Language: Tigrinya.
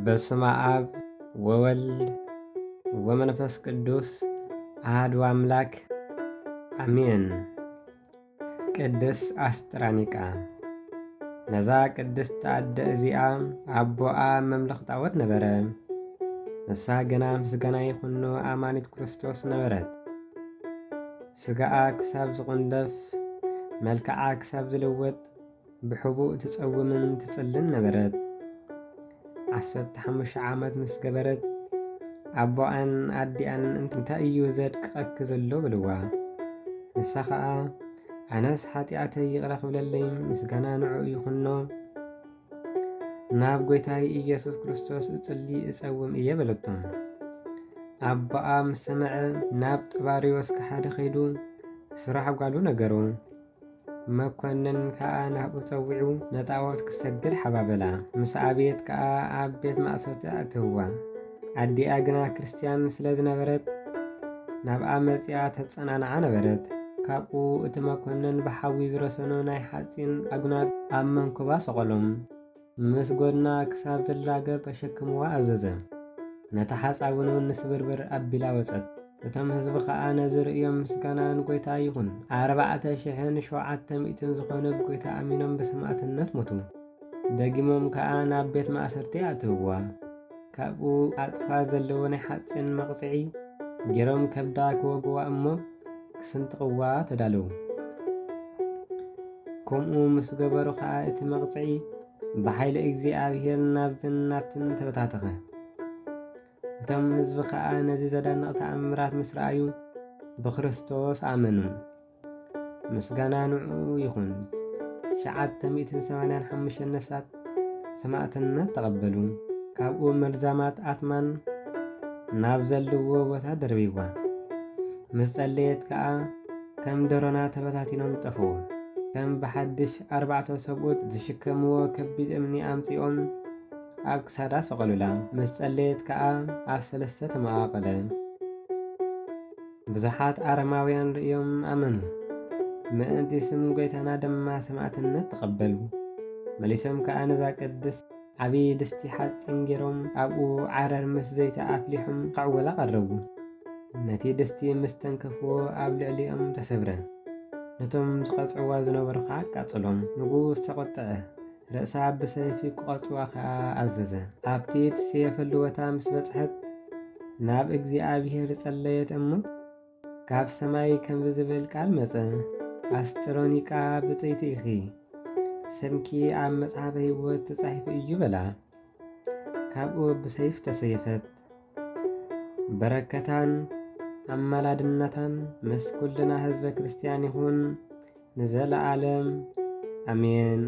በስመ አብ ወወልድ ወመንፈስ ቅዱስ አሐዱ አምላክ አሜን። ቅድስት አስጥራኒቃ ነዛ ቅድስት አደ እዚኣ አቦኣ መምለኽ ጣዖት ነበረ። ንሳ ገና ምስጋና ይኹኖ አማኒት ክርስቶስ ነበረት። ስጋኣ ክሳብ ዝቕንደፍ መልክዓ ክሳብ ዝልወጥ ብሕቡእ ትጸውምን ትጽልን ነበረት። 15 ዓመት ምስ ገበረት ኣቦኣን ኣዲኣን እንታይ እዩ ዘድቅቐኪ ዘሎ ብልዋ። ንሳ ኸዓ ኣነስ ሓጢኣተይ ይቕረ ክብለለይ ምስጋና ንዑ ይኹኖ ናብ ጐይታይ ኢየሱስ ክርስቶስ እጽሊ እጸውም እየ በለቶም። ኣቦኣ ምስ ሰምዐ ናብ ጠባርዮስ ክሓደ ኸይዱ ስራሕ ጓሉ ነገሮ። መኮንን ከዓ ናብኡ ጸዊዑ ነጣዖት ክሰግድ ሓባበላ። ምስ ኣቤት ከዓ ኣብ ቤት ማእሰርቲ ኣእትውዋ። ኣዲኣ ግና ክርስቲያን ስለ ዝነበረት ናብኣ መጺኣ ተጸናንዓ ነበረት። ካብኡ እቲ መኮንን ብሓዊ ዝረሰኖ ናይ ሓጺን ኣጉናት ኣብ መንኩባ ሰቐሎም። ምስ ጐድና ክሳብ ትላገብ ተሸክምዋ ኣዘዘ። ነታ ሓፃውን እውን ንስብርብር ኣቢላ ወፀት። እቶም ህዝቢ ከዓ ነዚ ርእዮም ምስጋና ንጐይታ ይኹን 4700 ዝኾነ ጐይታ ኣሚኖም ብሰማዕትነት ሞቱ። ደጊሞም ከዓ ናብ ቤት ማእሰርቲ ኣእትውዋ። ካብኡ ኣጽፋ ዘለዎ ናይ ሓፂን መቕፅዒ ጌሮም ከብዳ ክወግዋ እሞ ክስንጥቕዋ ተዳለዉ። ከምኡ ምስ ገበሩ ከዓ እቲ መቕፅዒ ብሓይሊ እግዚኣብሔር ናብትን ናብትን ተበታተኸ። እቶም ህዝቢ ከዓ ነዚ ዘዳንቕ ተኣምራት ምስ ረኣዩ ብክርስቶስ ኣመኑ። ምስጋና ንዑ ይኹን። 985 ነፍሳት ሰማዕትነት ተቐበሉ። ካብኡ መርዛማት ኣትማን ናብ ዘለዎ ቦታ ደርቢዋ። ምስ ጸለየት ከዓ ከም ደሮና ተበታቲኖም ጠፍዎ። ከም ብሓድሽ 4 ሰብኡት ዝሽከምዎ ከቢድ እምኒ ኣምፂኦም ኣብ ክሳዳ ሰቐሉላ። ምስ ጸለየት ከዓ ኣብ 3 ተመቓቐለ። ብዙሓት ኣረማውያን ርእዮም ኣመኑ። ምእንቲ ስም ጐይታና ድማ ሰማዕትነት ተቐበሉ። መሊሶም ከዓ ነዛ ቅድስት ዓብዪ ድስቲ ሓፂን ጌሮም ኣብኡ ዓረር ምስ ዘይቲ ኣፍሊሖም ክዕወላ ቀረቡ። ነቲ ድስቲ ምስ ተንከፍዎ ኣብ ልዕሊኦም ተሰብረ። ነቶም ዝቐጽዕዋ ዝነበሩ ከዓ ቃጽሎም። ንጉስ ተቖጥዐ። ርእሳ ብሰይፊ ክቐጽዋ ከዓ ኣዘዘ። ኣብቲ ትስየፈሉ ቦታ ምስ በጽሐት ናብ እግዚኣብሔር ጸለየት እሞ ካብ ሰማይ ከምዚ ዝብል ቃል መጸ። ኣስጥሮኒቃ ብፅይቲ ኢኺ ስምኪ ኣብ መጽሓፈ ሕይወት ተጻሒፉ እዩ በላ። ካብኡ ብሰይፍ ተሰየፈት። በረከታን ኣማላድነታን ምስ ኩልና ህዝበ ክርስቲያን ይኹን ንዘለዓለም ኣሜን።